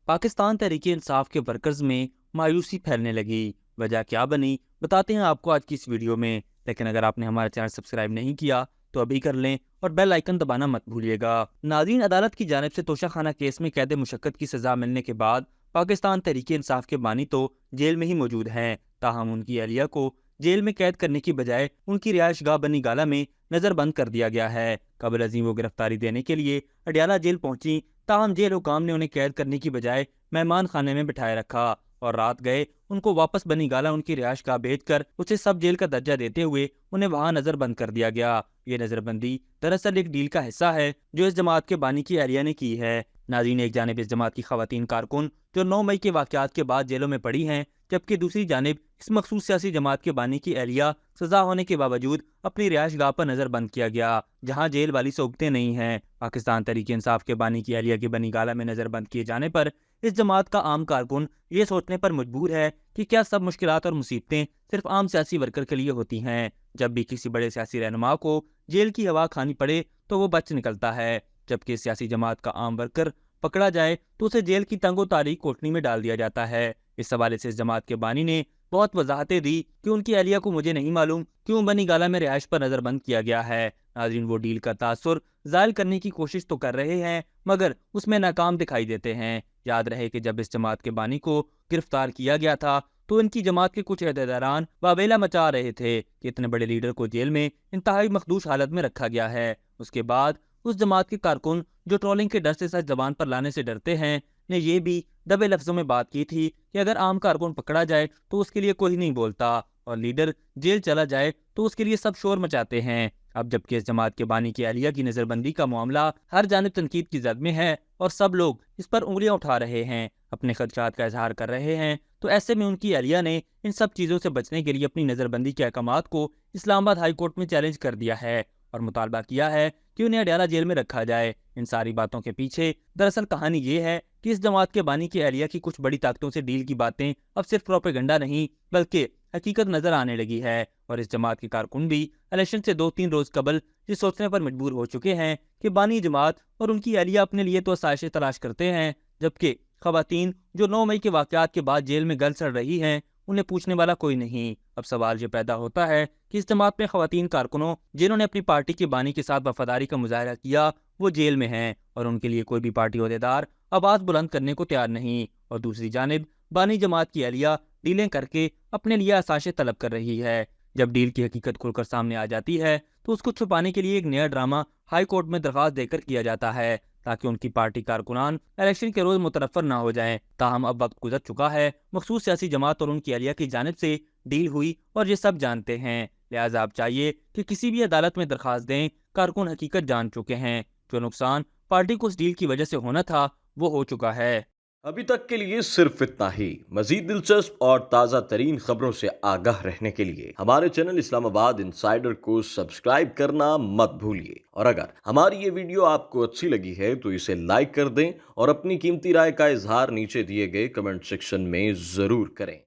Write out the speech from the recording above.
पाकिस्तान तहरीक इंसाफ के वर्कर्स में मायूसी फैलने लगी। वजह क्या बनी, बताते हैं आपको आज की इस वीडियो में। लेकिन अगर आपने हमारा चैनल सब्सक्राइब नहीं किया तो अभी कर लें और बेल आइकन दबाना मत भूलिएगा। नाज़रीन, अदालत की जानिब से तोशाखाना केस में कैद मुशक्कत की सजा मिलने के बाद पाकिस्तान तहरीक इंसाफ के बानी तो जेल में ही मौजूद हैं। ताहम उनकी अहलिया को जेल में कैद करने की बजाय उनकी रिहाइश गाह बनी गाला में नजरबंद कर दिया गया है। कबल अजीम वो गिरफ्तारी देने के लिए अडियाला जेल पहुंची, ताहम जेल हुकाम ने उन्हें कैद करने की बजाय मेहमान खाने में बिठाए रखा और रात गए उनको वापस बनी गाला उनकी रिहाइश गाह भेजकर उसे सब जेल का दर्जा देते हुए उन्हें वहां नजरबंद कर दिया गया। ये नजरबंदी दरअसल एक डील का हिस्सा है जो इस जमात के बानी की अहलिया ने की है। नाज़रीन, एक जानिब इस जमात की खवातीन कारकुन जो 9 मई के वाकयात के बाद जेलों में पड़ी हैं, जबकि दूसरी जानिब इस मखसूस सियासी जमात के बानी की अहलिया सजा होने के बावजूद अपनी रिहाइश गाह पर नजर बंद किया गया, जहां जेल वाली सहूलतें नहीं हैं। पाकिस्तान तहरीक इंसाफ के बानी की अहलिया की बनी गाला में नजर बंद किए जाने पर इस जमात का आम कारकुन ये सोचने पर मजबूर है कि क्या सब मुश्किलात और मुसीबतें सिर्फ आम सियासी वर्कर के लिए होती हैं। जब भी किसी बड़े सियासी रहनुमा को जेल की हवा खानी पड़े तो वो बच निकलता है, जबकि सियासी जमात का आम वर्कर पकड़ा जाए तो उसे जेल की तंगो तारीख कोठरी में डाल दिया जाता है। इस हवाले से इस जमात के बानी ने बहुत वजाहतें दी कि उनकी अहलिया को मुझे नहीं मालूम क्यों बनी गाला में रिहाइश पर नजरबंद किया गया है। नाज़रीन, वो डील का तासुर जायल करने की कोशिश तो कर रहे हैं मगर उसमें नाकाम दिखाई देते हैं। याद रहे कि जब इस जमात के बानी को गिरफ्तार किया गया था तो इनकी जमात के कुछ अहदेदारान वावेला मचा रहे थे कि इतने बड़े लीडर को जेल में इंतहाई मखदूश हालत में रखा गया है। उसके बाद उस जमात के कारकुन जो ट्रोलिंग के डर से सच जबान पर लाने से डरते हैं ने ये भी दबे लफ्जों में बात की थी कि अगर आम कारकुन पकड़ा जाए तो उसके लिए कोई नहीं बोलता और लीडर जेल चला जाए तो उसके लिए सब शोर मचाते हैं। अब जबकि इस जमात के बानी की अहलिया की नजरबंदी का मामला हर जानिब तनकीद की जद में है और सब लोग इस पर उंगलियां उठा रहे हैं, अपने खदशात का इजहार कर रहे हैं, तो ऐसे में उनकी अहलिया ने इन सब चीज़ों से बचने के लिए अपनी नजरबंदी के अहकामात को इस्लामाबाद हाई कोर्ट में चैलेंज कर दिया है और मुतालबा किया है कि उन्हें अडियाला जेल में रखा जाए। इन सारी बातों के पीछे दरअसल कहानी ये है कि इस जमात के बानी की अहलिया की कुछ बड़ी ताकतों से डील की बातें अब सिर्फ प्रोपेगेंडा नहीं बल्कि हकीकत नजर आने लगी है और इस जमात के कारकुन भी इलेक्शन से 2-3 रोज कबल ये सोचने पर मजबूर हो चुके हैं कि बानी जमात और उनकी अहलिया अपने लिए तो आसाइशें तलाश करते हैं, जबकि खवातीन जो 9 मई के वाकयात के बाद जेल में गल सड़ रही हैं उन्हें पूछने वाला कोई नहीं। अब सवाल ये पैदा होता है कि इस जमात में खवातीन कारकुनों जिन्होंने अपनी पार्टी के बानी के साथ वफादारी का मुजाहरा किया वो जेल में हैं और उनके लिए कोई भी पार्टी अहदेदार आवाज बुलंद करने को तैयार नहीं, और दूसरी जानिब बानी जमात की अहलिया डीलें करके अपने लिए आसाइशें तलब कर रही है। जब डील की हकीकत खुलकर सामने आ जाती है तो उसको छुपाने के लिए एक नया ड्रामा हाई कोर्ट में दरख्वास्त देकर किया जाता है ताकि उनकी पार्टी कारकुनान इलेक्शन के रोज मुतनफर ना हो जाएं। ताहम अब वक्त गुजर चुका है, मखसूस सियासी जमात और उनकी अहलिया की जानिब से डील हुई और ये सब जानते हैं। लिहाजा आप चाहिए कि किसी भी अदालत में दरख्वास्त दें, कारकुन हकीकत जान चुके हैं। जो नुकसान पार्टी को उस डील की वजह से होना था वो हो चुका है। अभी तक के लिए सिर्फ इतना ही। मजीद दिलचस्प और ताज़ा तरीन खबरों से आगाह रहने के लिए हमारे चैनल इस्लामाबाद इंसाइडर को सब्सक्राइब करना मत भूलिए। और अगर हमारी ये वीडियो आपको अच्छी लगी है तो इसे लाइक कर दें और अपनी कीमती राय का इजहार नीचे दिए गए कमेंट सेक्शन में ज़रूर करें।